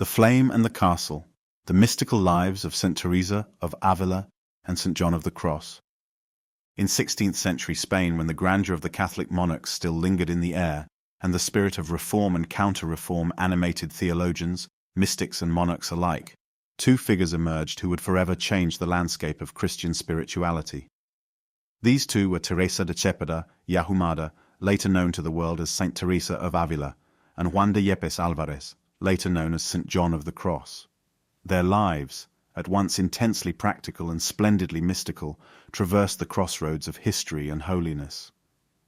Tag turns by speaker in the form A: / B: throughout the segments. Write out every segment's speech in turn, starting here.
A: The Flame and the Castle, the mystical lives of St. Teresa of Avila and St. John of the Cross. In 16th-century Spain, when the grandeur of the Catholic monarchs still lingered in the air, and the spirit of reform and counter-reform animated theologians, mystics and monarchs alike, two figures emerged who would forever change the landscape of Christian spirituality. These two were Teresa de Ávila, later known to the world as Saint Teresa of Avila, and Juan de Yepes Álvarez, later known as St. John of the Cross. Their lives, at once intensely practical and splendidly mystical, traversed the crossroads of history and holiness.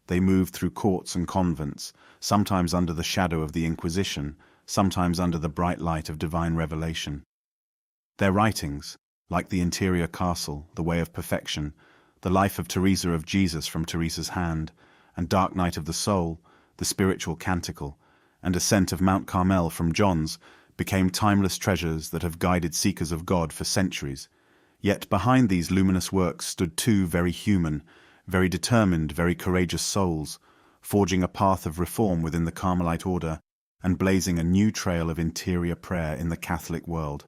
A: They moved through courts and convents, sometimes under the shadow of the Inquisition, sometimes under the bright light of divine revelation. Their writings, like The Interior Castle, The Way of Perfection, The Life of Teresa of Jesus from Teresa's Hand, and Dark Night of the Soul, The Spiritual Canticle, and Ascent of Mount Carmel from John's, became timeless treasures that have guided seekers of God for centuries. Yet behind these luminous works stood two very human, very determined, very courageous souls, forging a path of reform within the Carmelite Order and blazing a new trail of interior prayer in the Catholic world.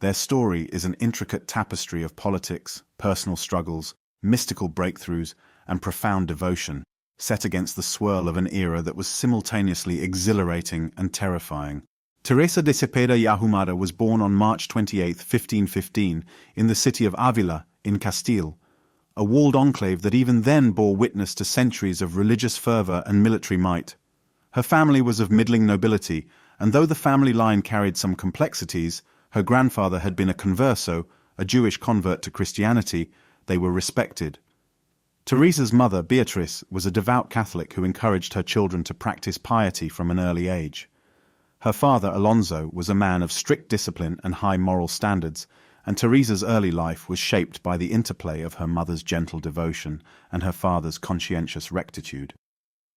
A: Their story is an intricate tapestry of politics, personal struggles, mystical breakthroughs, and profound devotion, set against the swirl of an era that was simultaneously exhilarating and terrifying. Teresa de Ávila was born on March 28, 1515, in the city of Avila, in Castile, a walled enclave that even then bore witness to centuries of religious fervor and military might. Her family was of middling nobility, and though the family line carried some complexities, her grandfather had been a converso, a Jewish convert to Christianity. They were respected. Teresa's mother, Beatrice, was a devout Catholic who encouraged her children to practice piety from an early age. Her father, Alonso, was a man of strict discipline and high moral standards, and Teresa's early life was shaped by the interplay of her mother's gentle devotion and her father's conscientious rectitude.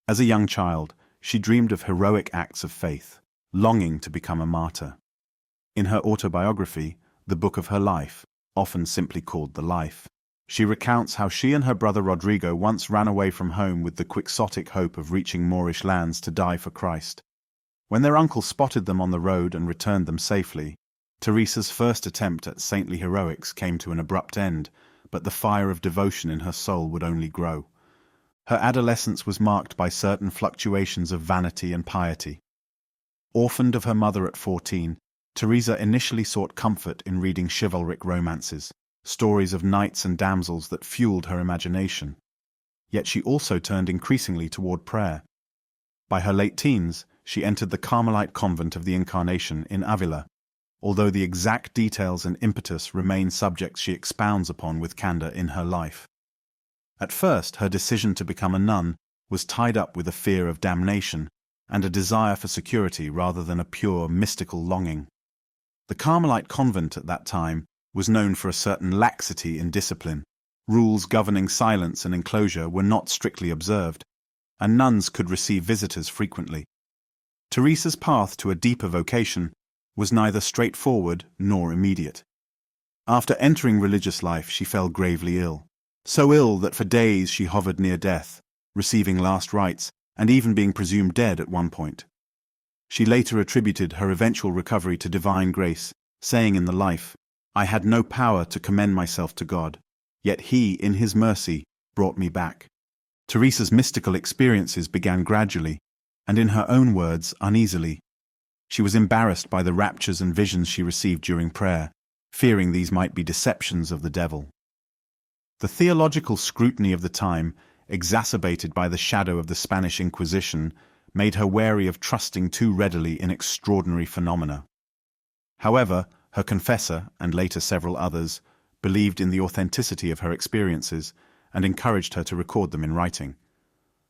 A: As a young child, she dreamed of heroic acts of faith, longing to become a martyr. In her autobiography, The Book of Her Life, often simply called The Life, she recounts how she and her brother Rodrigo once ran away from home with the quixotic hope of reaching Moorish lands to die for Christ. When their uncle spotted them on the road and returned them safely, Teresa's first attempt at saintly heroics came to an abrupt end, but the fire of devotion in her soul would only grow. Her adolescence was marked by certain fluctuations of vanity and piety. Orphaned of her mother at 14, Teresa initially sought comfort in reading chivalric romances, stories of knights and damsels that fueled her imagination. Yet she also turned increasingly toward prayer. By her late teens, she entered the Carmelite convent of the Incarnation in Avila, although the exact details and impetus remain subjects she expounds upon with candor in her life. At first, her decision to become a nun was tied up with a fear of damnation and a desire for security rather than a pure mystical longing. The Carmelite convent at that time was known for a certain laxity in discipline. Rules governing silence and enclosure were not strictly observed, and nuns could receive visitors frequently. Teresa's path to a deeper vocation was neither straightforward nor immediate. After entering religious life, she fell gravely ill, so ill that for days she hovered near death, receiving last rites and even being presumed dead at one point. She later attributed her eventual recovery to divine grace, saying in the Life, "I had no power to commend myself to God, yet He, in His mercy, brought me back." Teresa's mystical experiences began gradually, and in her own words, uneasily. She was embarrassed by the raptures and visions she received during prayer, fearing these might be deceptions of the devil. The theological scrutiny of the time, exacerbated by the shadow of the Spanish Inquisition, made her wary of trusting too readily in extraordinary phenomena. However, her confessor, and later several others, believed in the authenticity of her experiences and encouraged her to record them in writing.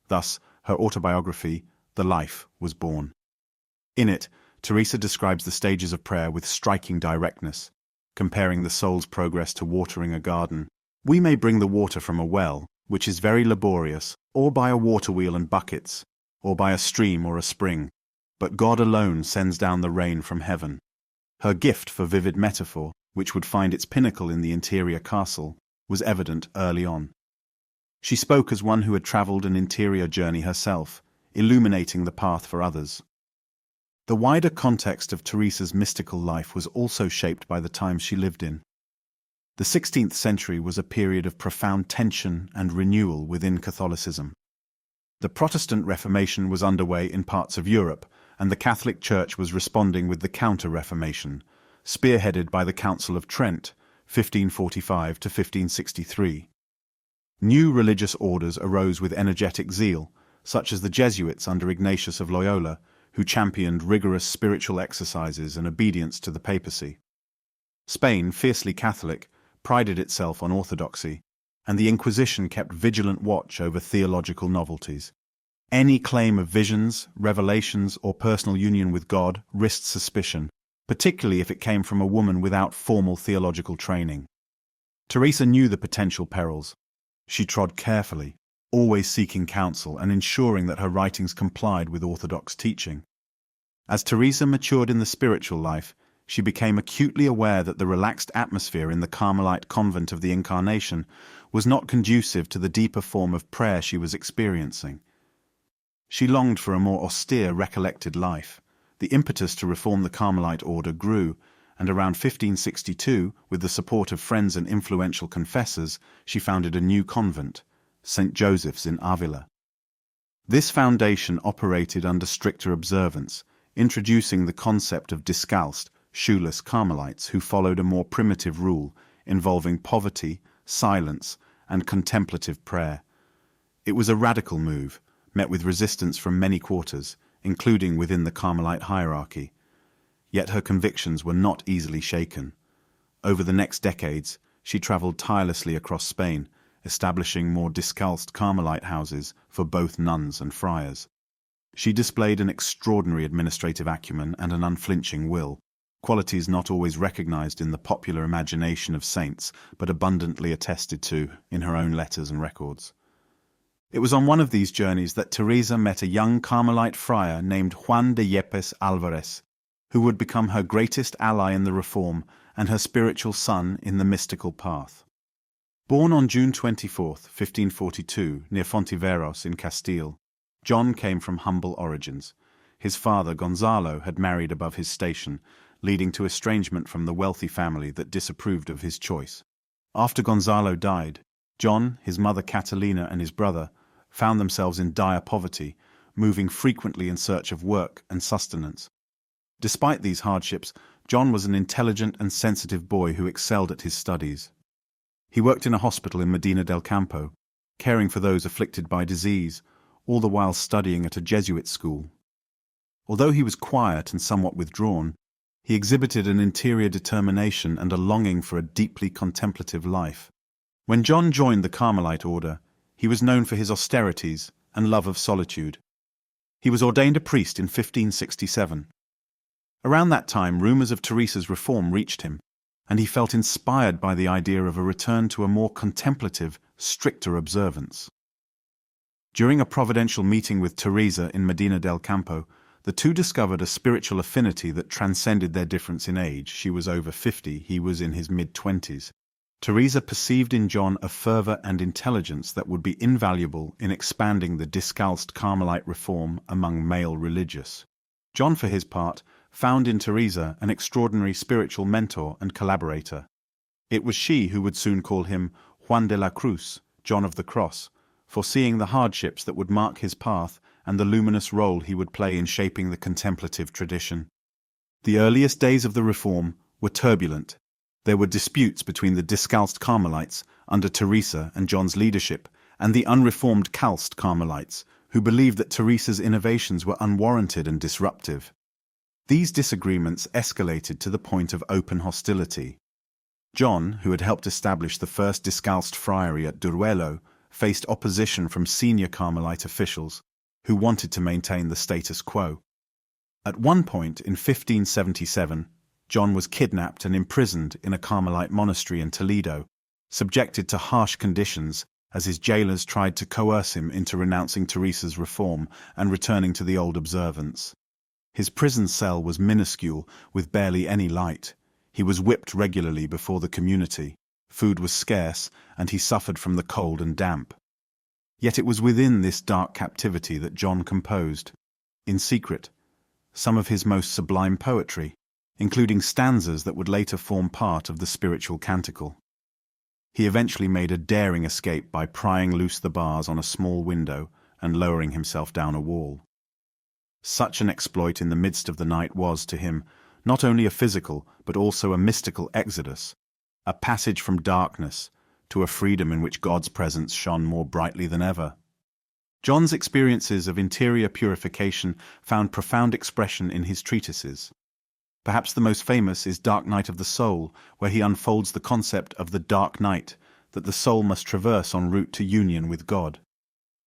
A: Thus, her autobiography, The Life, was born. In it, Teresa describes the stages of prayer with striking directness, comparing the soul's progress to watering a garden. We may bring the water from a well, which is very laborious, or by a water wheel and buckets, or by a stream or a spring, but God alone sends down the rain from heaven. Her gift for vivid metaphor, which would find its pinnacle in the interior castle, was evident early on. She spoke as one who had traveled an interior journey herself, illuminating the path for others. The wider context of Teresa's mystical life was also shaped by the times she lived in. The 16th century was a period of profound tension and renewal within Catholicism. The Protestant Reformation was underway in parts of Europe, and the Catholic Church was responding with the Counter-Reformation, spearheaded by the Council of Trent, 1545 to 1563. New religious orders arose with energetic zeal, such as the Jesuits under Ignatius of Loyola, who championed rigorous spiritual exercises and obedience to the papacy. Spain, fiercely Catholic, prided itself on orthodoxy, and the Inquisition kept vigilant watch over theological novelties. Any claim of visions, revelations, or personal union with God risked suspicion, particularly if it came from a woman without formal theological training. Teresa knew the potential perils. She trod carefully, always seeking counsel and ensuring that her writings complied with orthodox teaching. As Teresa matured in the spiritual life, she became acutely aware that the relaxed atmosphere in the Carmelite convent of the Incarnation was not conducive to the deeper form of prayer she was experiencing. She longed for a more austere, recollected life. The impetus to reform the Carmelite Order grew, and around 1562, with the support of friends and influential confessors, she founded a new convent, St. Joseph's in Avila. This foundation operated under stricter observance, introducing the concept of discalced, shoeless Carmelites who followed a more primitive rule involving poverty, silence, and contemplative prayer. It was a radical move, met with resistance from many quarters, including within the Carmelite hierarchy. Yet her convictions were not easily shaken. Over the next decades, she traveled tirelessly across Spain, establishing more discalced Carmelite houses for both nuns and friars. She displayed an extraordinary administrative acumen and an unflinching will, qualities not always recognized in the popular imagination of saints, but abundantly attested to in her own letters and records. It was on one of these journeys that Teresa met a young Carmelite friar named Juan de Yepes Alvarez, who would become her greatest ally in the reform and her spiritual son in the mystical path. Born on June 24, 1542, near Fontiveros in Castile, John came from humble origins. His father, Gonzalo, had married above his station, leading to estrangement from the wealthy family that disapproved of his choice. After Gonzalo died, John, his mother Catalina, and his brother found themselves in dire poverty, moving frequently in search of work and sustenance. Despite these hardships, John was an intelligent and sensitive boy who excelled at his studies. He worked in a hospital in Medina del Campo, caring for those afflicted by disease, all the while studying at a Jesuit school. Although he was quiet and somewhat withdrawn, he exhibited an interior determination and a longing for a deeply contemplative life. When John joined the Carmelite Order, he was known for his austerities and love of solitude. He was ordained a priest in 1567. Around that time, rumors of Teresa's reform reached him, and he felt inspired by the idea of a return to a more contemplative, stricter observance. During a providential meeting with Teresa in Medina del Campo, the two discovered a spiritual affinity that transcended their difference in age. She was over 50, he was in his mid-20s. Teresa perceived in John a fervor and intelligence that would be invaluable in expanding the discalced Carmelite reform among male religious. John, for his part, found in Teresa an extraordinary spiritual mentor and collaborator. It was she who would soon call him Juan de la Cruz, John of the Cross, foreseeing the hardships that would mark his path and the luminous role he would play in shaping the contemplative tradition. The earliest days of the reform were turbulent. There were disputes between the discalced Carmelites under Teresa and John's leadership and the unreformed calced Carmelites, who believed that Teresa's innovations were unwarranted and disruptive. These disagreements escalated to the point of open hostility. John, who had helped establish the first discalced friary at Duruelo, faced opposition from senior Carmelite officials, who wanted to maintain the status quo. At one point in 1577, John was kidnapped and imprisoned in a Carmelite monastery in Toledo, subjected to harsh conditions as his jailers tried to coerce him into renouncing Teresa's reform and returning to the old observance. His prison cell was minuscule, with barely any light. He was whipped regularly before the community. Food was scarce, and he suffered from the cold and damp. Yet it was within this dark captivity that John composed, in secret, some of his most sublime poetry, including stanzas that would later form part of the Spiritual Canticle. He eventually made a daring escape by prying loose the bars on a small window and lowering himself down a wall. Such an exploit in the midst of the night was, to him, not only a physical but also a mystical exodus, a passage from darkness to a freedom in which God's presence shone more brightly than ever. John's experiences of interior purification found profound expression in his treatises. Perhaps the most famous is Dark Night of the Soul, where he unfolds the concept of the dark night that the soul must traverse en route to union with God.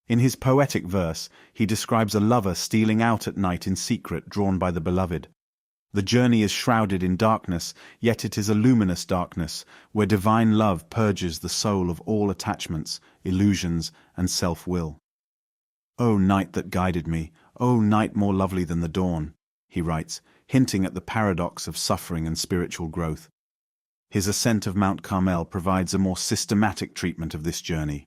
A: In his poetic verse, he describes a lover stealing out at night in secret, drawn by the beloved. The journey is shrouded in darkness, yet it is a luminous darkness, where divine love purges the soul of all attachments, illusions, and self-will. "O night that guided me, O night more lovely than the dawn," he writes, hinting at the paradox of suffering and spiritual growth. His ascent of Mount Carmel provides a more systematic treatment of this journey,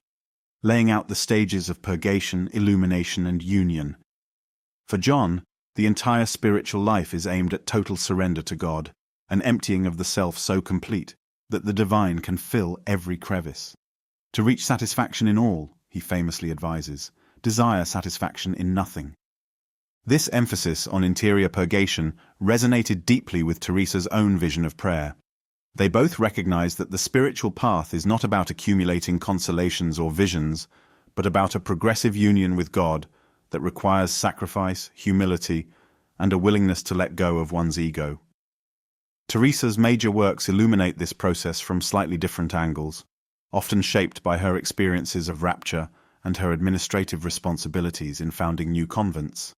A: laying out the stages of purgation, illumination, and union. For John, the entire spiritual life is aimed at total surrender to God, an emptying of the self so complete that the divine can fill every crevice. To reach satisfaction in all, he famously advises, desire satisfaction in nothing. This emphasis on interior purgation resonated deeply with Teresa's own vision of prayer. They both recognized that the spiritual path is not about accumulating consolations or visions, but about a progressive union with God that requires sacrifice, humility, and a willingness to let go of one's ego. Teresa's major works illuminate this process from slightly different angles, often shaped by her experiences of rapture and her administrative responsibilities in founding new convents.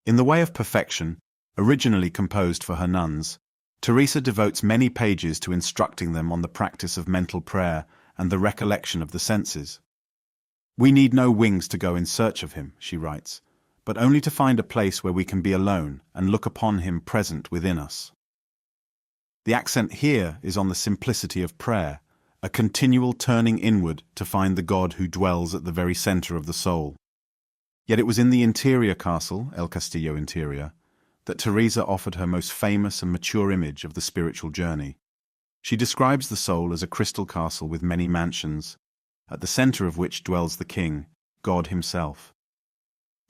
A: In the Way of Perfection, originally composed for her nuns, Teresa devotes many pages to instructing them on the practice of mental prayer and the recollection of the senses. "We need no wings to go in search of him," she writes, "but only to find a place where we can be alone and look upon him present within us." The accent here is on the simplicity of prayer, a continual turning inward to find the God who dwells at the very center of the soul. Yet it was in the interior castle, El Castillo Interior, that Teresa offered her most famous and mature image of the spiritual journey. She describes the soul as a crystal castle with many mansions, at the center of which dwells the king, God himself.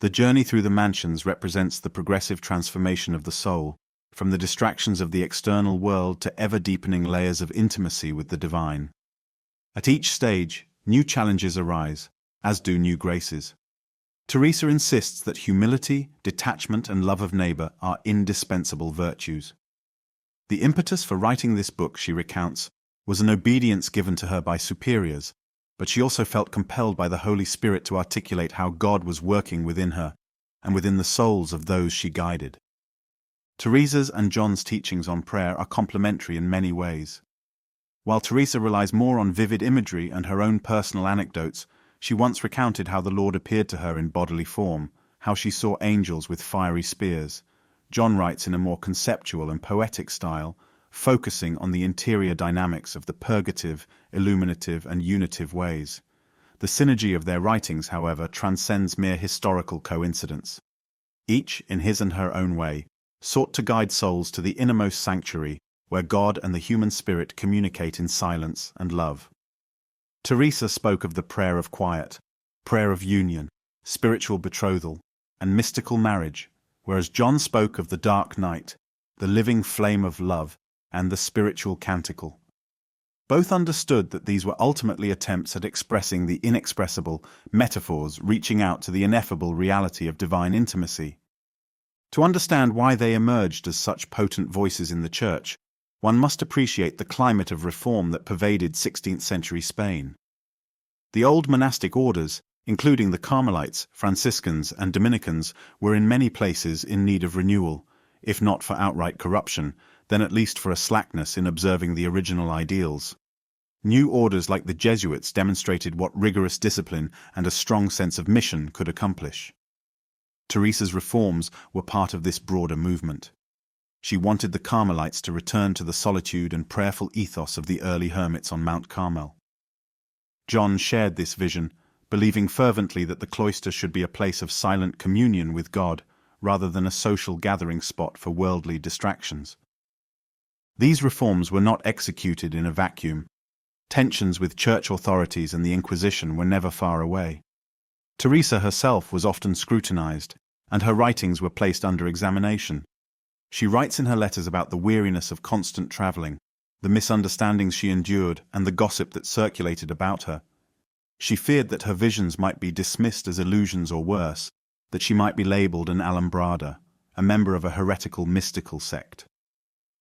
A: The journey through the mansions represents the progressive transformation of the soul, from the distractions of the external world to ever-deepening layers of intimacy with the divine. At each stage, new challenges arise, as do new graces. Teresa insists that humility, detachment, and love of neighbor are indispensable virtues. The impetus for writing this book, she recounts, was an obedience given to her by superiors, but she also felt compelled by the Holy Spirit to articulate how God was working within her and within the souls of those she guided. Teresa's and John's teachings on prayer are complementary in many ways. While Teresa relies more on vivid imagery and her own personal anecdotes, she once recounted how the Lord appeared to her in bodily form, how she saw angels with fiery spears. John writes in a more conceptual and poetic style, focusing on the interior dynamics of the purgative, illuminative, and unitive ways. The synergy of their writings, however, transcends mere historical coincidence. Each, in his and her own way, sought to guide souls to the innermost sanctuary, where God and the human spirit communicate in silence and love. Teresa spoke of the prayer of quiet, prayer of union, spiritual betrothal, and mystical marriage, whereas John spoke of the dark night, the living flame of love, and the spiritual canticle. Both understood that these were ultimately attempts at expressing the inexpressible, metaphors reaching out to the ineffable reality of divine intimacy. To understand why they emerged as such potent voices in the Church, one must appreciate the climate of reform that pervaded 16th-century Spain. The old monastic orders, including the Carmelites, Franciscans, and Dominicans, were in many places in need of renewal, if not for outright corruption, then at least for a slackness in observing the original ideals. New orders like the Jesuits demonstrated what rigorous discipline and a strong sense of mission could accomplish. Teresa's reforms were part of this broader movement. She wanted the Carmelites to return to the solitude and prayerful ethos of the early hermits on Mount Carmel. John shared this vision, believing fervently that the cloister should be a place of silent communion with God, rather than a social gathering spot for worldly distractions. These reforms were not executed in a vacuum. Tensions with church authorities and the Inquisition were never far away. Teresa herself was often scrutinized, and her writings were placed under examination. She writes in her letters about the weariness of constant traveling, the misunderstandings she endured, and the gossip that circulated about her. She feared that her visions might be dismissed as illusions or worse, that she might be labeled an alumbrada, a member of a heretical mystical sect.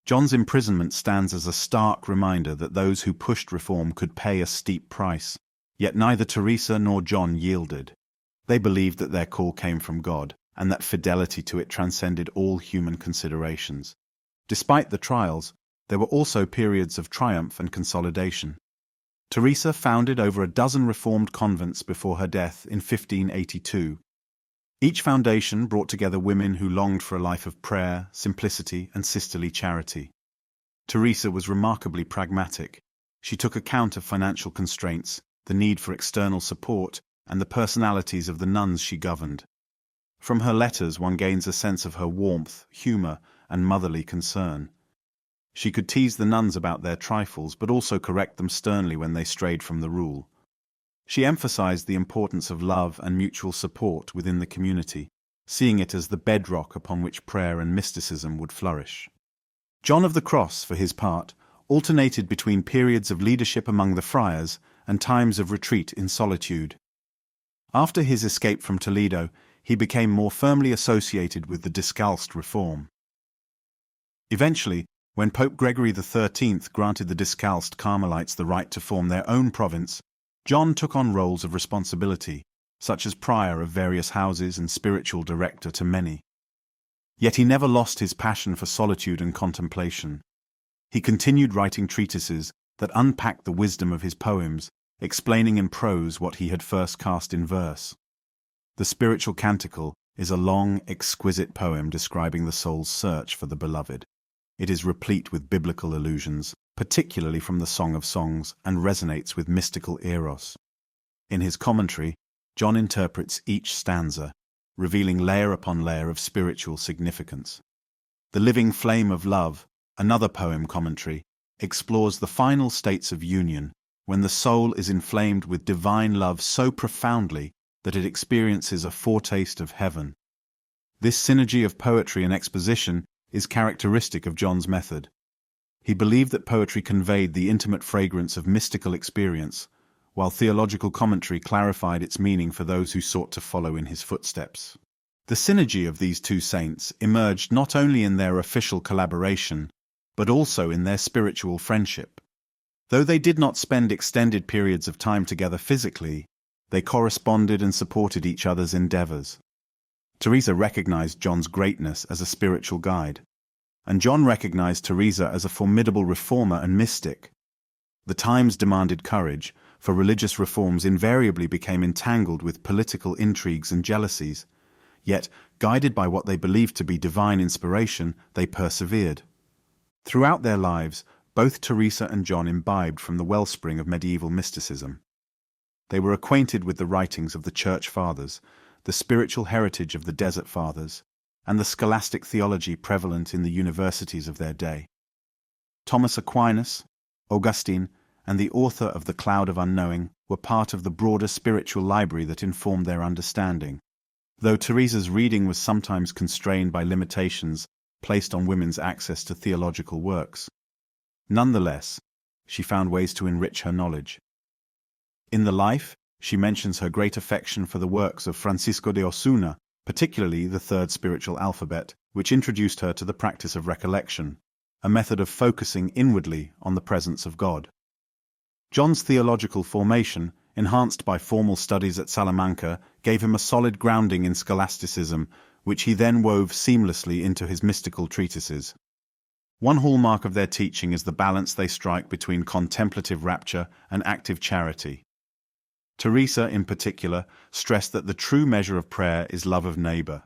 A: John's imprisonment stands as a stark reminder that those who pushed reform could pay a steep price, yet neither Teresa nor John yielded. They believed that their call came from God, and that fidelity to it transcended all human considerations. Despite the trials, there were also periods of triumph and consolidation. Teresa founded over a dozen reformed convents before her death in 1582. Each foundation brought together women who longed for a life of prayer, simplicity, and sisterly charity. Teresa was remarkably pragmatic. She took account of financial constraints, the need for external support, and the personalities of the nuns she governed. From her letters one gains a sense of her warmth, humor, and motherly concern. She could tease the nuns about their trifles, but also correct them sternly when they strayed from the rule. She emphasized the importance of love and mutual support within the community, seeing it as the bedrock upon which prayer and mysticism would flourish. John of the Cross, for his part, alternated between periods of leadership among the friars and times of retreat in solitude. After his escape from Toledo, he became more firmly associated with the Discalced reform. Eventually, when Pope Gregory XIII granted the Discalced Carmelites the right to form their own province, John took on roles of responsibility, such as prior of various houses and spiritual director to many. Yet he never lost his passion for solitude and contemplation. He continued writing treatises that unpacked the wisdom of his poems, explaining in prose what he had first cast in verse. The Spiritual Canticle is a long, exquisite poem describing the soul's search for the beloved. It is replete with biblical allusions, particularly from the Song of Songs, and resonates with mystical eros. In his commentary, John interprets each stanza, revealing layer upon layer of spiritual significance. The Living Flame of Love, another poem commentary, explores the final states of union, when the soul is inflamed with divine love so profoundly that it experiences a foretaste of heaven. This synergy of poetry and exposition is characteristic of John's method. He believed that poetry conveyed the intimate fragrance of mystical experience, while theological commentary clarified its meaning for those who sought to follow in his footsteps. The synergy of these two saints emerged not only in their official collaboration, but also in their spiritual friendship. Though they did not spend extended periods of time together physically, they corresponded and supported each other's endeavors. Teresa recognized John's greatness as a spiritual guide, and John recognized Teresa as a formidable reformer and mystic. The times demanded courage, for religious reforms invariably became entangled with political intrigues and jealousies. Yet, guided by what they believed to be divine inspiration, they persevered. Throughout their lives, both Teresa and John imbibed from the wellspring of medieval mysticism. They were acquainted with the writings of the Church Fathers, the spiritual heritage of the Desert Fathers, and the scholastic theology prevalent in the universities of their day. Thomas Aquinas, Augustine, and the author of The Cloud of Unknowing were part of the broader spiritual library that informed their understanding. Though Teresa's reading was sometimes constrained by limitations placed on women's access to theological works, nonetheless, she found ways to enrich her knowledge. In the Life, she mentions her great affection for the works of Francisco de Osuna, particularly the Third Spiritual Alphabet, which introduced her to the practice of recollection, a method of focusing inwardly on the presence of God. John's theological formation, enhanced by formal studies at Salamanca, gave him a solid grounding in scholasticism, which he then wove seamlessly into his mystical treatises. One hallmark of their teaching is the balance they strike between contemplative rapture and active charity. Teresa, in particular, stressed that the true measure of prayer is love of neighbor.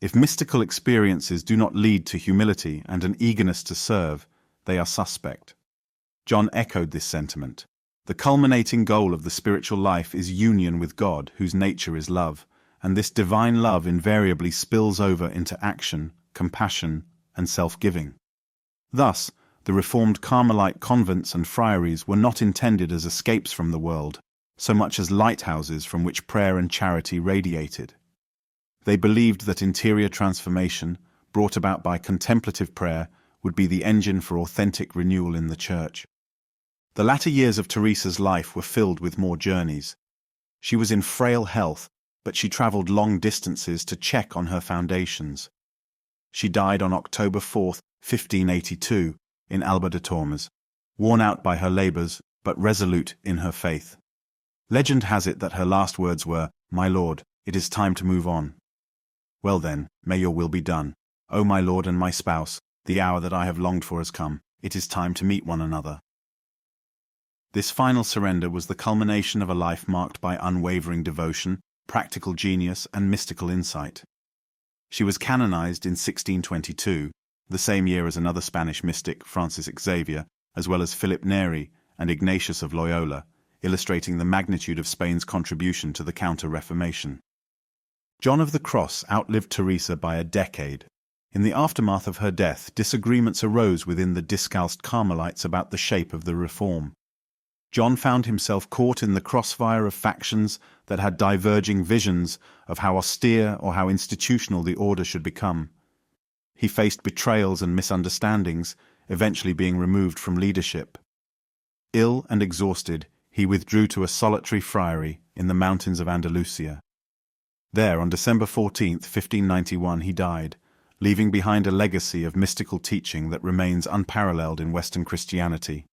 A: If mystical experiences do not lead to humility and an eagerness to serve, they are suspect. John echoed this sentiment. The culminating goal of the spiritual life is union with God, whose nature is love, and this divine love invariably spills over into action, compassion, and self-giving. Thus, the reformed Carmelite convents and friaries were not intended as escapes from the world, so much as lighthouses from which prayer and charity radiated. They believed that interior transformation, brought about by contemplative prayer, would be the engine for authentic renewal in the Church. The latter years of Teresa's life were filled with more journeys. She was in frail health, but she travelled long distances to check on her foundations. She died on October 4, 1582, in Alba de Tormes, worn out by her labours, but resolute in her faith. Legend has it that her last words were, "My Lord, it is time to move on." Well then, may your will be done. O my Lord and my spouse, the hour that I have longed for has come. It is time to meet one another. This final surrender was the culmination of a life marked by unwavering devotion, practical genius, and mystical insight. She was canonized in 1622, the same year as another Spanish mystic, Francis Xavier, as well as Philip Neri and Ignatius of Loyola, illustrating the magnitude of Spain's contribution to the Counter-Reformation. John of the Cross outlived Teresa by a decade. In the aftermath of her death, disagreements arose within the discalced Carmelites about the shape of the reform. John found himself caught in the crossfire of factions that had diverging visions of how austere or how institutional the order should become. He faced betrayals and misunderstandings, eventually being removed from leadership. Ill and exhausted, he withdrew to a solitary friary in the mountains of Andalusia. There, on December 14, 1591, he died, leaving behind a legacy of mystical teaching that remains unparalleled in Western Christianity.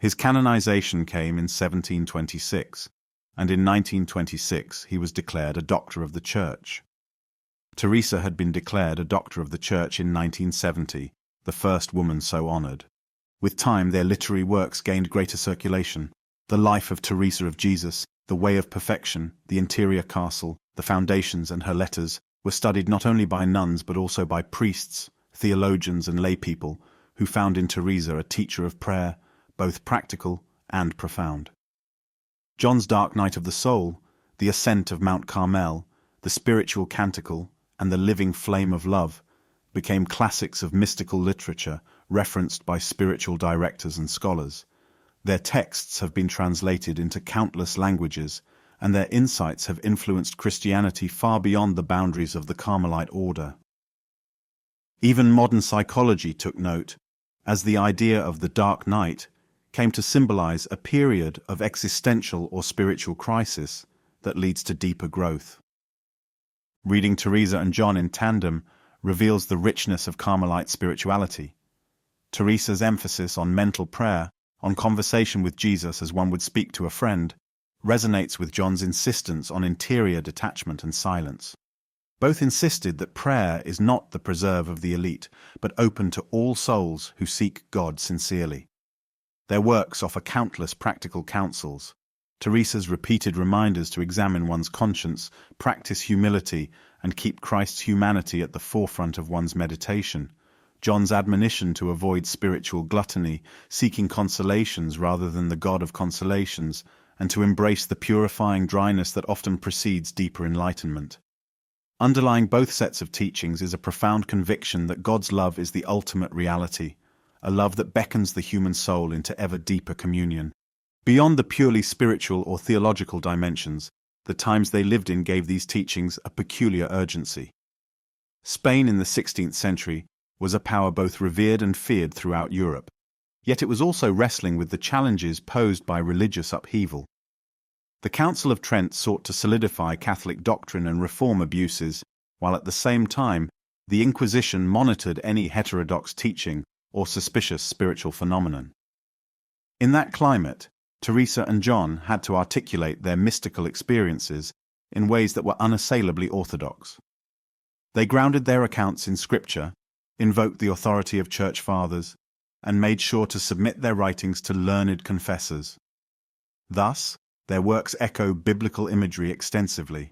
A: His canonization came in 1726, and in 1926 he was declared a Doctor of the Church. Teresa had been declared a Doctor of the Church in 1970, the first woman so honored. With time, their literary works gained greater circulation. The Life of Teresa of Jesus, The Way of Perfection, The Interior Castle, The Foundations, and her letters were studied not only by nuns but also by priests, theologians, and laypeople who found in Teresa a teacher of prayer, both practical and profound. John's Dark Night of the Soul, The Ascent of Mount Carmel, The Spiritual Canticle, and The Living Flame of Love became classics of mystical literature referenced by spiritual directors and scholars. Their texts have been translated into countless languages, and their insights have influenced Christianity far beyond the boundaries of the Carmelite Order. Even modern psychology took note, as the idea of the Dark Night came to symbolize a period of existential or spiritual crisis that leads to deeper growth. Reading Teresa and John in tandem reveals the richness of Carmelite spirituality. Teresa's emphasis on mental prayer, on conversation with Jesus as one would speak to a friend, resonates with John's insistence on interior detachment and silence. Both insisted that prayer is not the preserve of the elite, but open to all souls who seek God sincerely. Their works offer countless practical counsels. Teresa's repeated reminders to examine one's conscience, practice humility, and keep Christ's humanity at the forefront of one's meditation. John's admonition to avoid spiritual gluttony, seeking consolations rather than the God of consolations, and to embrace the purifying dryness that often precedes deeper enlightenment. Underlying both sets of teachings is a profound conviction that God's love is the ultimate reality, a love that beckons the human soul into ever deeper communion. Beyond the purely spiritual or theological dimensions, the times they lived in gave these teachings a peculiar urgency. Spain in the 16th century was a power both revered and feared throughout Europe, yet it was also wrestling with the challenges posed by religious upheaval. The Council of Trent sought to solidify Catholic doctrine and reform abuses, while at the same time the Inquisition monitored any heterodox teaching or suspicious spiritual phenomenon. In that climate, Teresa and John had to articulate their mystical experiences in ways that were unassailably orthodox. They grounded their accounts in Scripture, invoked the authority of Church Fathers, and made sure to submit their writings to learned confessors. Thus, their works echo biblical imagery extensively.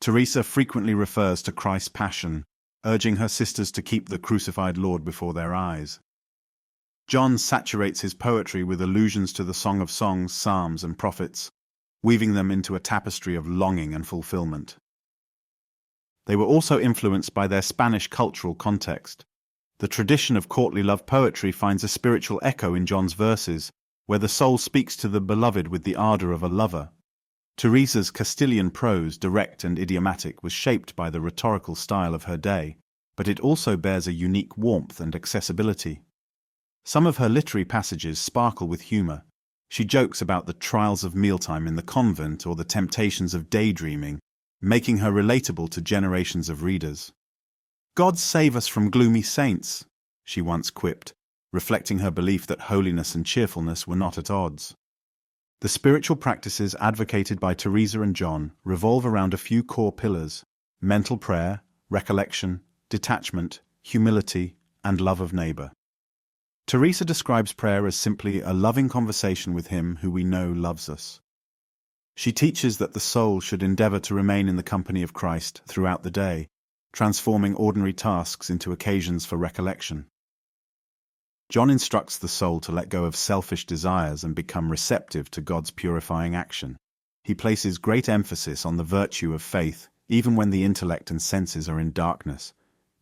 A: Teresa frequently refers to Christ's passion, urging her sisters to keep the crucified Lord before their eyes. John saturates his poetry with allusions to the Song of Songs, Psalms, and Prophets, weaving them into a tapestry of longing and fulfillment. They were also influenced by their Spanish cultural context. The tradition of courtly love poetry finds a spiritual echo in John's verses, where the soul speaks to the beloved with the ardor of a lover. Teresa's Castilian prose, direct and idiomatic, was shaped by the rhetorical style of her day, but it also bears a unique warmth and accessibility. Some of her literary passages sparkle with humor. She jokes about the trials of mealtime in the convent or the temptations of daydreaming, making her relatable to generations of readers. "God save us from gloomy saints," she once quipped, reflecting her belief that holiness and cheerfulness were not at odds. The spiritual practices advocated by Teresa and John revolve around a few core pillars: mental prayer, recollection, detachment, humility, and love of neighbor. Teresa describes prayer as simply a loving conversation with Him who we know loves us. She teaches that the soul should endeavor to remain in the company of Christ throughout the day, transforming ordinary tasks into occasions for recollection. John instructs the soul to let go of selfish desires and become receptive to God's purifying action. He places great emphasis on the virtue of faith, even when the intellect and senses are in darkness.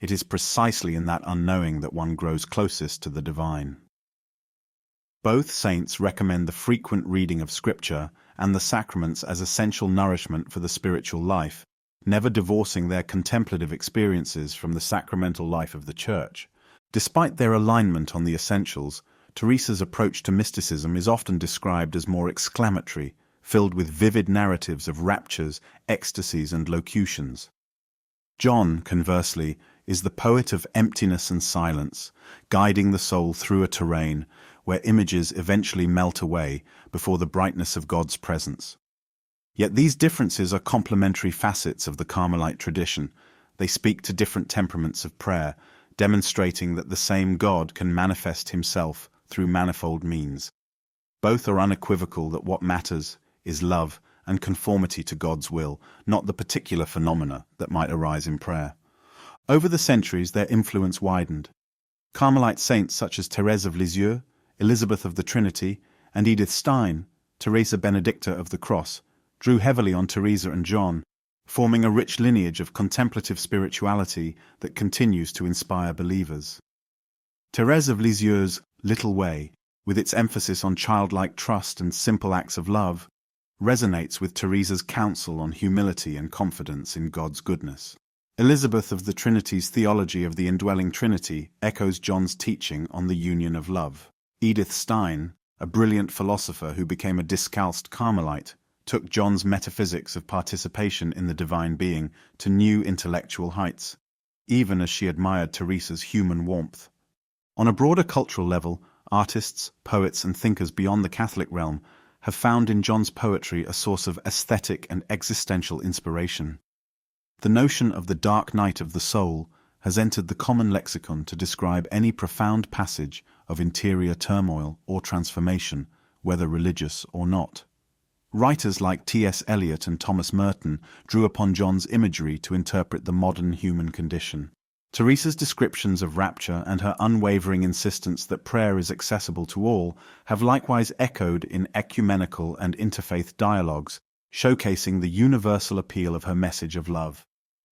A: It is precisely in that unknowing that one grows closest to the divine. Both saints recommend the frequent reading of Scripture and the sacraments as essential nourishment for the spiritual life, never divorcing their contemplative experiences from the sacramental life of the Church. Despite their alignment on the essentials, Teresa's approach to mysticism is often described as more exclamatory, filled with vivid narratives of raptures, ecstasies, and locutions. John, conversely, is the poet of emptiness and silence, guiding the soul through a terrain where images eventually melt away before the brightness of God's presence. Yet these differences are complementary facets of the Carmelite tradition. They speak to different temperaments of prayer, demonstrating that the same God can manifest Himself through manifold means. Both are unequivocal that what matters is love and conformity to God's will, not the particular phenomena that might arise in prayer. Over the centuries, their influence widened. Carmelite saints such as Thérèse of Lisieux, Elizabeth of the Trinity, and Edith Stein, Teresa Benedicta of the Cross, drew heavily on Teresa and John, forming a rich lineage of contemplative spirituality that continues to inspire believers. Thérèse of Lisieux's Little Way, with its emphasis on childlike trust and simple acts of love, resonates with Teresa's counsel on humility and confidence in God's goodness. Elizabeth of the Trinity's theology of the indwelling Trinity echoes John's teaching on the union of love. Edith Stein, a brilliant philosopher who became a discalced Carmelite, took John's metaphysics of participation in the divine being to new intellectual heights, even as she admired Teresa's human warmth. On a broader cultural level, artists, poets, and thinkers beyond the Catholic realm have found in John's poetry a source of aesthetic and existential inspiration. The notion of the dark night of the soul has entered the common lexicon to describe any profound passage of interior turmoil or transformation, whether religious or not. Writers like T.S. Eliot and Thomas Merton drew upon John's imagery to interpret the modern human condition. Teresa's descriptions of rapture and her unwavering insistence that prayer is accessible to all have likewise echoed in ecumenical and interfaith dialogues, showcasing the universal appeal of her message of love.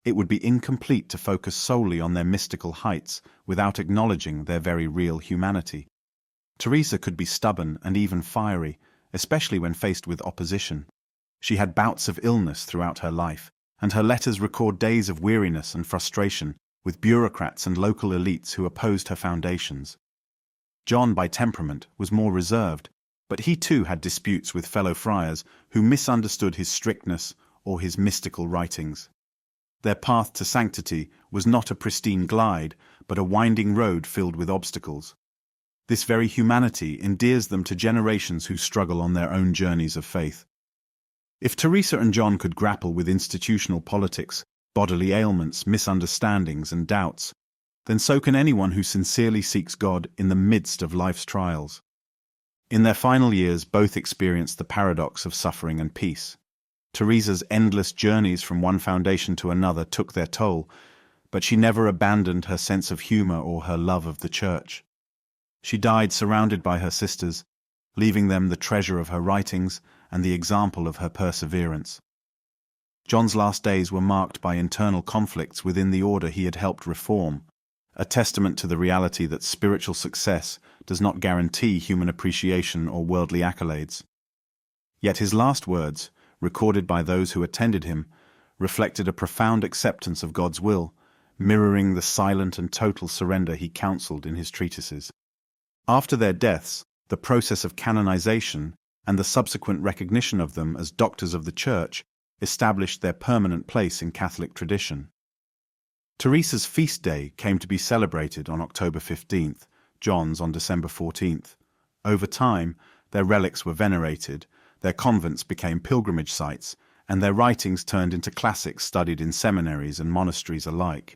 A: It would be incomplete to focus solely on their mystical heights without acknowledging their very real humanity. Teresa could be stubborn and even fiery, especially when faced with opposition. She had bouts of illness throughout her life, and her letters record days of weariness and frustration with bureaucrats and local elites who opposed her foundations. John, by temperament, was more reserved, but he too had disputes with fellow friars who misunderstood his strictness or his mystical writings. Their path to sanctity was not a pristine glide, but a winding road filled with obstacles. This very humanity endears them to generations who struggle on their own journeys of faith. If Teresa and John could grapple with institutional politics, bodily ailments, misunderstandings, and doubts, then so can anyone who sincerely seeks God in the midst of life's trials. In their final years, both experienced the paradox of suffering and peace. Teresa's endless journeys from one foundation to another took their toll, but she never abandoned her sense of humor or her love of the Church. She died surrounded by her sisters, leaving them the treasure of her writings and the example of her perseverance. John's last days were marked by internal conflicts within the order he had helped reform, a testament to the reality that spiritual success does not guarantee human appreciation or worldly accolades. Yet his last words, recorded by those who attended him, reflected a profound acceptance of God's will, mirroring the silent and total surrender he counseled in his treatises. After their deaths, the process of canonization and the subsequent recognition of them as doctors of the Church established their permanent place in Catholic tradition. Teresa's feast day came to be celebrated on October 15th, John's on December 14th. Over time, their relics were venerated, their convents became pilgrimage sites, and their writings turned into classics studied in seminaries and monasteries alike.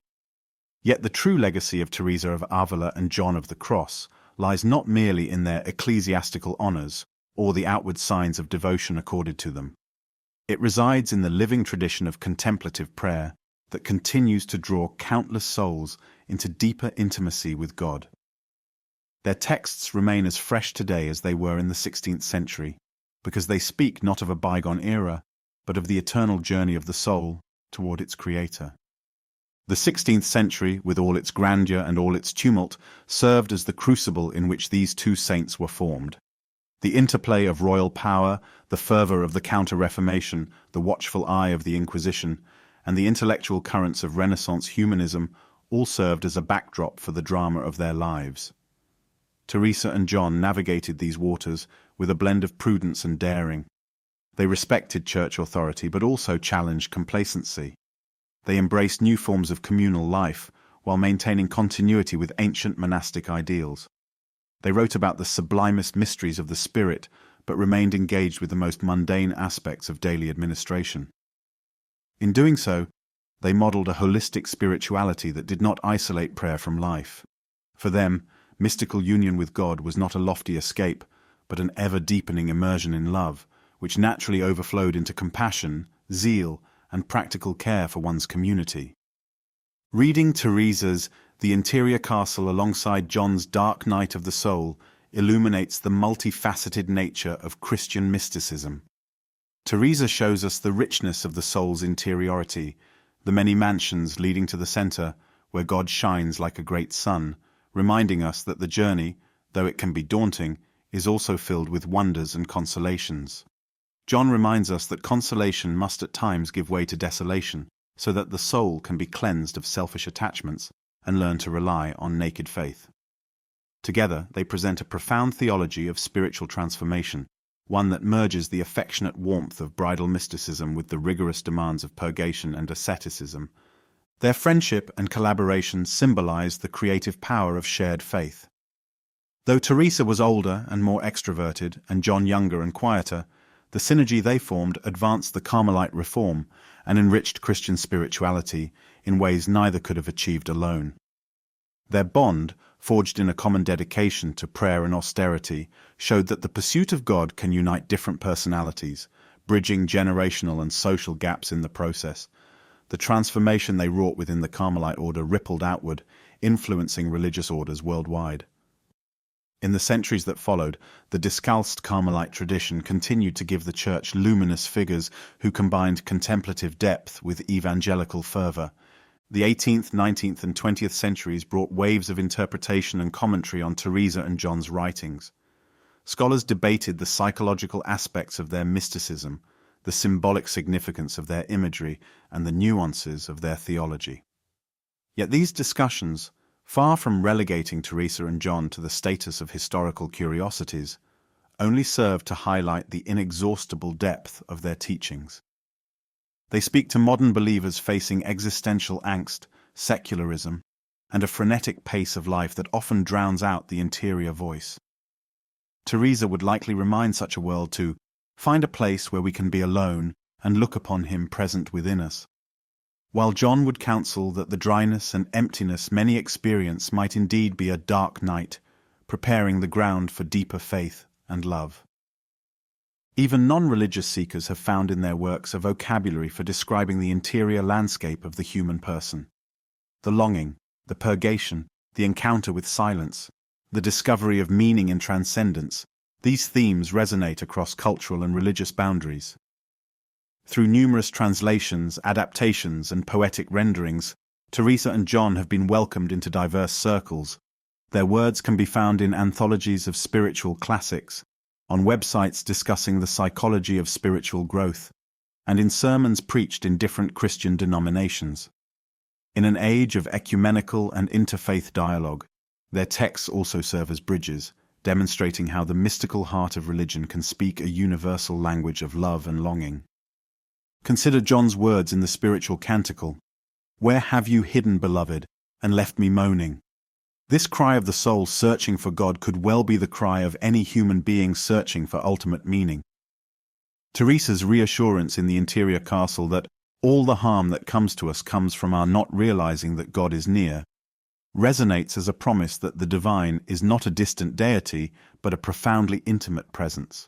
A: Yet the true legacy of Teresa of Avila and John of the Cross lies not merely in their ecclesiastical honors or the outward signs of devotion accorded to them. It resides in the living tradition of contemplative prayer that continues to draw countless souls into deeper intimacy with God. Their texts remain as fresh today as they were in the 16th century, because they speak not of a bygone era, but of the eternal journey of the soul toward its Creator. The 16th century, with all its grandeur and all its tumult, served as the crucible in which these two saints were formed. The interplay of royal power, the fervor of the Counter-Reformation, the watchful eye of the Inquisition, and the intellectual currents of Renaissance humanism all served as a backdrop for the drama of their lives. Teresa and John navigated these waters with a blend of prudence and daring. They respected church authority but also challenged complacency. They embraced new forms of communal life while maintaining continuity with ancient monastic ideals. They wrote about the sublimest mysteries of the spirit but remained engaged with the most mundane aspects of daily administration. In doing so, they modeled a holistic spirituality that did not isolate prayer from life. For them, mystical union with God was not a lofty escape, but an ever-deepening immersion in love, which naturally overflowed into compassion, zeal, and practical care for one's community. Reading Teresa's The Interior Castle alongside John's Dark Night of the Soul illuminates the multifaceted nature of Christian mysticism. Teresa shows us the richness of the soul's interiority, the many mansions leading to the center, where God shines like a great sun, reminding us that the journey, though it can be daunting, is also filled with wonders and consolations. John reminds us that consolation must at times give way to desolation, so that the soul can be cleansed of selfish attachments and learn to rely on naked faith. Together, they present a profound theology of spiritual transformation, one that merges the affectionate warmth of bridal mysticism with the rigorous demands of purgation and asceticism. Their friendship and collaboration symbolize the creative power of shared faith. Though Teresa was older and more extroverted, and John younger and quieter, the synergy they formed advanced the Carmelite reform and enriched Christian spirituality in ways neither could have achieved alone. Their bond, forged in a common dedication to prayer and austerity, showed that the pursuit of God can unite different personalities, bridging generational and social gaps in the process. The transformation they wrought within the Carmelite Order rippled outward, influencing religious orders worldwide. In the centuries that followed, the discalced Carmelite tradition continued to give the Church luminous figures who combined contemplative depth with evangelical fervor. The 18th, 19th, and 20th centuries brought waves of interpretation and commentary on Teresa and John's writings. Scholars debated the psychological aspects of their mysticism, the symbolic significance of their imagery, and the nuances of their theology. Yet these discussions, far from relegating Teresa and John to the status of historical curiosities, only served to highlight the inexhaustible depth of their teachings. They speak to modern believers facing existential angst, secularism, and a frenetic pace of life that often drowns out the interior voice. Teresa would likely remind such a world to find a place where we can be alone and look upon Him present within us, while John would counsel that the dryness and emptiness many experience might indeed be a dark night, preparing the ground for deeper faith and love. Even non-religious seekers have found in their works a vocabulary for describing the interior landscape of the human person. The longing, the purgation, the encounter with silence, the discovery of meaning in transcendence, these themes resonate across cultural and religious boundaries. Through numerous translations, adaptations, and poetic renderings, Teresa and John have been welcomed into diverse circles. Their words can be found in anthologies of spiritual classics, on websites discussing the psychology of spiritual growth, and in sermons preached in different Christian denominations. In an age of ecumenical and interfaith dialogue, their texts also serve as bridges, demonstrating how the mystical heart of religion can speak a universal language of love and longing. Consider John's words in the Spiritual Canticle, "Where have you hidden, beloved, and left me moaning?" This cry of the soul searching for God could well be the cry of any human being searching for ultimate meaning. Teresa's reassurance in the interior castle that all the harm that comes to us comes from our not realizing that God is near resonates as a promise that the divine is not a distant deity, but a profoundly intimate presence.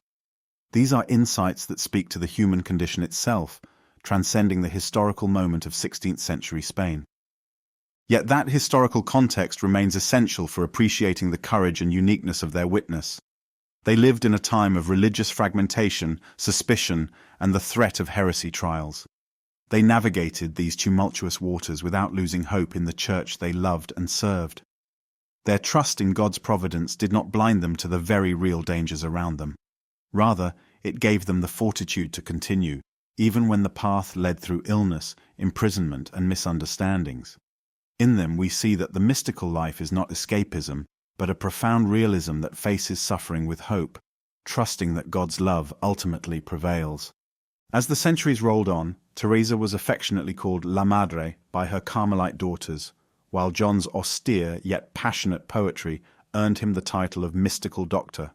A: These are insights that speak to the human condition itself, transcending the historical moment of 16th-century Spain. Yet that historical context remains essential for appreciating the courage and uniqueness of their witness. They lived in a time of religious fragmentation, suspicion, and the threat of heresy trials. They navigated these tumultuous waters without losing hope in the church they loved and served. Their trust in God's providence did not blind them to the very real dangers around them. Rather, it gave them the fortitude to continue, even when the path led through illness, imprisonment, and misunderstandings. In them we see that the mystical life is not escapism, but a profound realism that faces suffering with hope, trusting that God's love ultimately prevails. As the centuries rolled on, Teresa was affectionately called La Madre by her Carmelite daughters, while John's austere yet passionate poetry earned him the title of mystical doctor.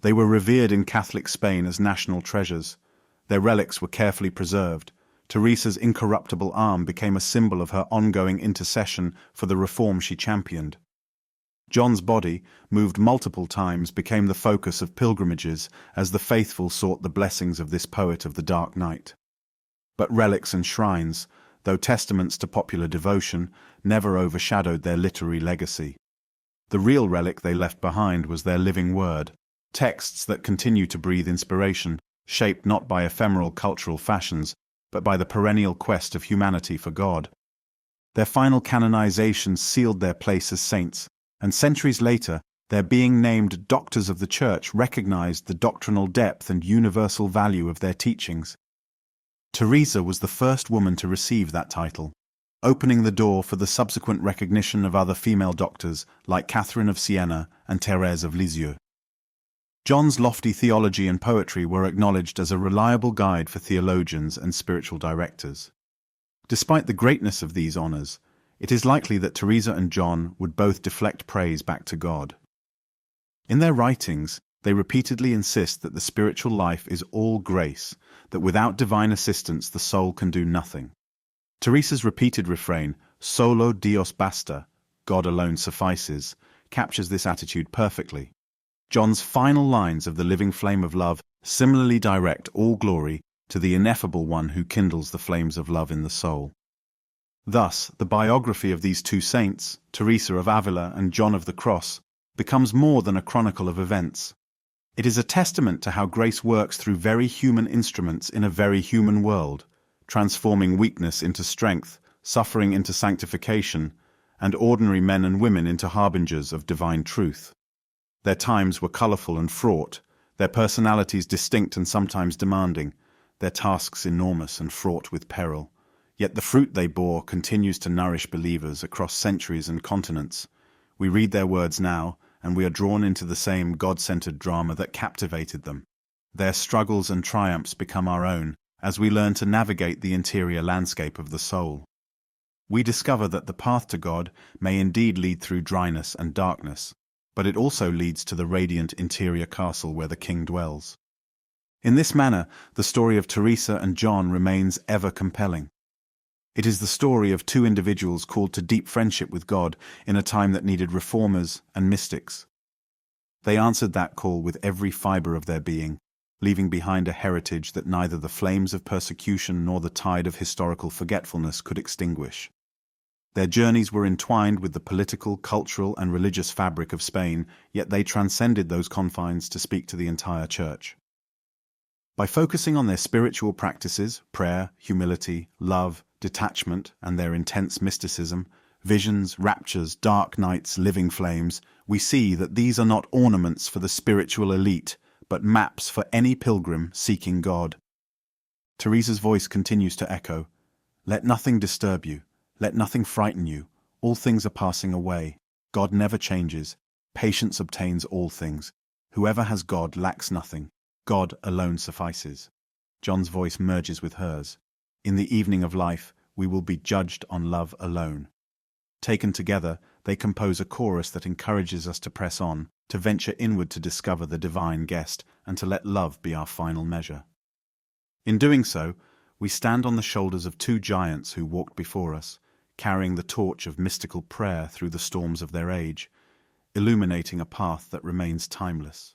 A: They were revered in Catholic Spain as national treasures. Their relics were carefully preserved. Teresa's incorruptible arm became a symbol of her ongoing intercession for the reform she championed. John's body, moved multiple times, became the focus of pilgrimages as the faithful sought the blessings of this poet of the dark night. But relics and shrines, though testaments to popular devotion, never overshadowed their literary legacy. The real relic they left behind was their living word, texts that continue to breathe inspiration, shaped not by ephemeral cultural fashions, but by the perennial quest of humanity for God. Their final canonizations sealed their place as saints, and centuries later, their being named Doctors of the Church recognized the doctrinal depth and universal value of their teachings. Teresa was the first woman to receive that title, opening the door for the subsequent recognition of other female doctors like Catherine of Siena and Thérèse of Lisieux. John's lofty theology and poetry were acknowledged as a reliable guide for theologians and spiritual directors. Despite the greatness of these honors, it is likely that Teresa and John would both deflect praise back to God. In their writings, they repeatedly insist that the spiritual life is all grace, that without divine assistance the soul can do nothing. Teresa's repeated refrain, "Solo Dios basta," God alone suffices, captures this attitude perfectly. John's final lines of the living flame of love similarly direct all glory to the ineffable one who kindles the flames of love in the soul. Thus, the biography of these two saints, Teresa of Avila and John of the Cross, becomes more than a chronicle of events. It is a testament to how grace works through very human instruments in a very human world, transforming weakness into strength, suffering into sanctification, and ordinary men and women into harbingers of divine truth. Their times were colorful and fraught, their personalities distinct and sometimes demanding, their tasks enormous and fraught with peril. Yet the fruit they bore continues to nourish believers across centuries and continents. We read their words now, and we are drawn into the same God-centered drama that captivated them. Their struggles and triumphs become our own, as we learn to navigate the interior landscape of the soul. We discover that the path to God may indeed lead through dryness and darkness, but it also leads to the radiant interior castle where the King dwells. In this manner, the story of Teresa and John remains ever compelling. It is the story of two individuals called to deep friendship with God in a time that needed reformers and mystics. They answered that call with every fiber of their being, leaving behind a heritage that neither the flames of persecution nor the tide of historical forgetfulness could extinguish. Their journeys were entwined with the political, cultural, and religious fabric of Spain, yet they transcended those confines to speak to the entire church. By focusing on their spiritual practices, prayer, humility, love, detachment, and their intense mysticism, visions, raptures, dark nights, living flames, we see that these are not ornaments for the spiritual elite, but maps for any pilgrim seeking God. Teresa's voice continues to echo, "Let nothing disturb you, let nothing frighten you, all things are passing away. God never changes, patience obtains all things. Whoever has God lacks nothing. God alone suffices." John's voice merges with hers. "In the evening of life, we will be judged on love alone." Taken together, they compose a chorus that encourages us to press on, to venture inward to discover the divine guest, and to let love be our final measure. In doing so, we stand on the shoulders of two giants who walked before us, carrying the torch of mystical prayer through the storms of their age, illuminating a path that remains timeless.